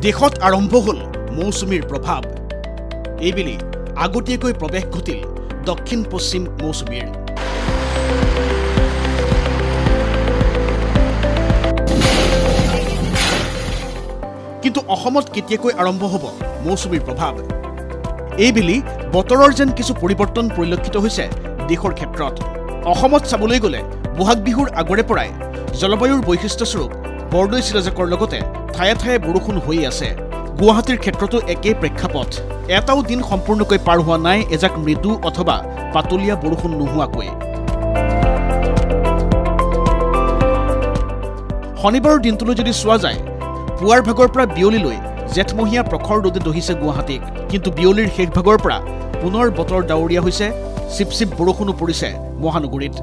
দেশত আৰম্ভ হল মৌচুমীৰ প্ৰভাৱ এইবেলি আগতীয়াকৈ প্ৰৱেশ ঘটিল দক্ষিণ পশ্চিম মৌচুমীৰ কিন্তু অসমত কেতিয়াকৈ আৰম্ভ হ'ব মৌচুমীৰ প্ৰভাৱ এইবেলি বতৰৰ যেন কিছু পৰিৱৰ্তন পৰিলক্ষিত হৈছে দেশৰ ক্ষেত্ৰত অসমত চাবলৈ গ'লে বহাগ বিহুৰ আগৰে পৰাই জলবায়ুৰ বৈশিষ্ট্যস্বৰূপ বৰদৈ চিৰাজাকৰ লগতে ঠায়ে ঠায়ে বৰষুণ হৈ আছে গুৱাহাটীৰ ক্ষেত্ৰতো একেই প্ৰেক্ষাপট এটাও দিন সম্পূৰ্ণকৈ পাৰ হোৱা নাই এজাক মৃদু অথবা পাতলীয়া বৰষুণ নোহোৱাকৈ শনিবাৰৰ দিনটোলৈ যদি চোৱা যায় পুৱাৰ ভাগৰ পৰা বিয়লিলৈ জেঠমহীয়া প্ৰখৰ ৰ'দে দহিছে গুৱাহাটীক কিন্তু বিয়লিৰ শেষ ভাগৰ পৰা পুনৰ বতৰ ডাৱৰীয়া হৈছে চিপচিপ বৰষুণো পৰিছে মহানগৰীত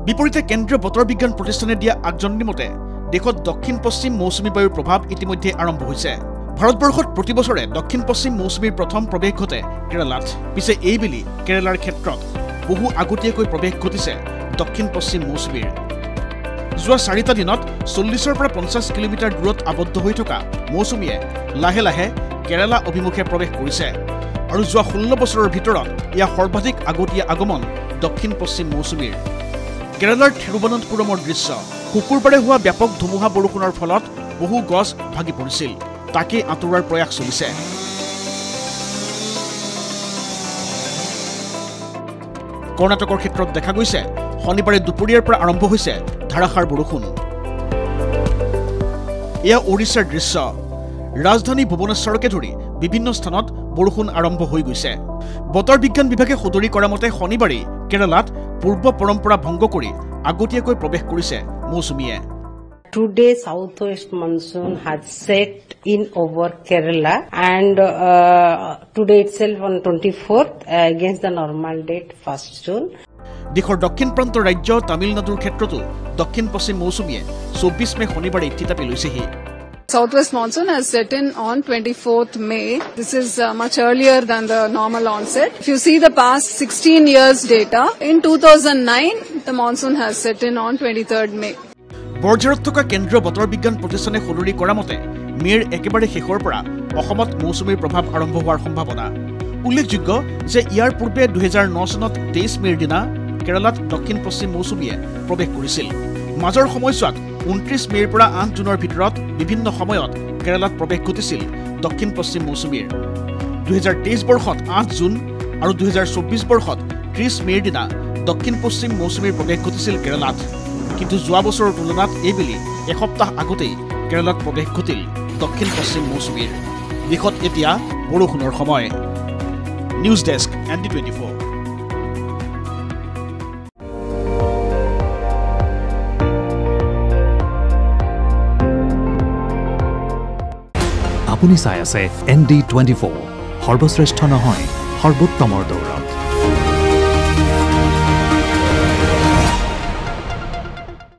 বিপৰীতে কেন্দ্ৰীয় বতৰ বিজ্ঞান প্ৰতিষ্ঠানে দিয়া আগজননী মতে দেশত দক্ষিণ পশ্চিম মৌচুমী বায়ুৰ প্ৰভাৱ ইতিমধ্যে আৰম্ভ হৈছে ভাৰতবৰ্ষত প্ৰতি বছৰে দক্ষিণ পশ্চিম মৌচুমীৰ প্ৰথম প্ৰৱেশ ঘটে কেৰালাত পিছে এইবেলি কেৰালাৰ ক্ষেত্ৰত বহু আগতীয়াকৈ প্ৰৱেশ ঘটিছে দক্ষিণ পশ্চিম মৌচুমীৰ যোৱা 4টা দিনত 40ৰ পৰা 50 কিলোমিটাৰ দূৰত আবদ্ধ হৈ থকা মৌচুমীয়ে লাহে লাহে কেৰালা অভিমুখে প্ৰৱেশ কৰিছে আৰু যোৱা 16 বছৰৰ ভিতৰত ইয়া সৰ্বাধিক আগতীয়া আগমন দক্ষিণ পশ্চিম মৌচুমীৰ কেৰালাৰ থিৰুবনন্তপুৰমৰ দৃশ্য শুকুৰবাৰে হোৱা ব্যাপক ধুমুহা বৰষুণৰ ফলত বহু গছ ভাগি পৰিছিল তাকে আঁতৰোৱাৰ প্ৰয়াস চলিছে কৰ্ণাটকৰ ক্ষেত্ৰত দেখা গৈছে শনিবাৰে দুপৰীয়াৰ পৰা আৰম্ভ হৈছে ধাৰাসাৰ বৰষুণ এয়া ওড়িশাৰ দৃশ্য ৰাজধানী ভুৱনেশ্বৰকে ধৰি বিভিন্ন স্থানত বৰষুণ আৰম্ভ হৈ গৈছে বতৰ বিজ্ঞান বিভাগে সদৰি কৰা মতে শনিবাৰে কেৰালাত পূৰ্ব পৰম্পৰা ভংগ কৰি আগতীয়াকৈ প্ৰৱেশ কৰিছে মৌচুমীয়ে Today, southwest monsoon has set in over Kerala, and today itself on 24th against the normal date 1st June. দেশৰ দক্ষিণ প্ৰান্তৰ ৰাজ্য তামিলনাডুৰ ক্ষেত্ৰতো দক্ষিণ পশ্চিম মৌচুমীয়ে 24 মে শনিবাৰে থিতাপি লৈছেহি Southwest monsoon has set in on 24th May. This is much earlier than the normal onset. If you see the past 16 years data, in 2009, the monsoon has set in on 23rd May. বৰ্জাৰত থকা কেন্দ্ৰীয় বতৰ বিজ্ঞান প্ৰতিষ্ঠানে সদৰি কৰা মতে মেৰ একেবাৰে শেষৰ পৰা অসমত মৌচুমীৰ প্ৰভাৱ আৰম্ভ হোৱাৰ সম্ভাৱনা উল্লেখযোগ্য যে ইয়াৰ পূৰ্বে 2009 চনত 23 মেৰ দিনা কেৰালাত দক্ষিণ পশ্চিম মৌচুমীয়ে প্ৰৱেশ কৰিছিল মাজৰ সময়ছোৱাত 29 মেৰ পৰা 8 জুনৰ ভিতৰত বিভিন্ন সময়ত কেৰালাত প্ৰৱেশ ঘটিছিল দক্ষিণ পশ্চিম মৌচুমীৰ 2023 বৰ্ষত 8 জুন আৰু 2024 বৰ্ষত 30 মেৰ দিনা দক্ষিণ পশ্চিম মৌচুমীৰ প্ৰৱেশ ঘটিছিল কেৰালাত কিন্তু যোৱা বছৰৰ তুলনাত এইবেলি এসপ্তাহ আগতেই কেৰালাত প্ৰৱেশ ঘটিল দক্ষিণ পশ্চিম মৌচুমীৰ দেশত এতিয়া বৰষুণৰ সময় নিউজ ডেস্ক ND24 আপুনি চাই আছে ND24 সৰ্বশ্ৰেষ্ঠ নহয় সৰ্বোত্তমৰ দৌৰ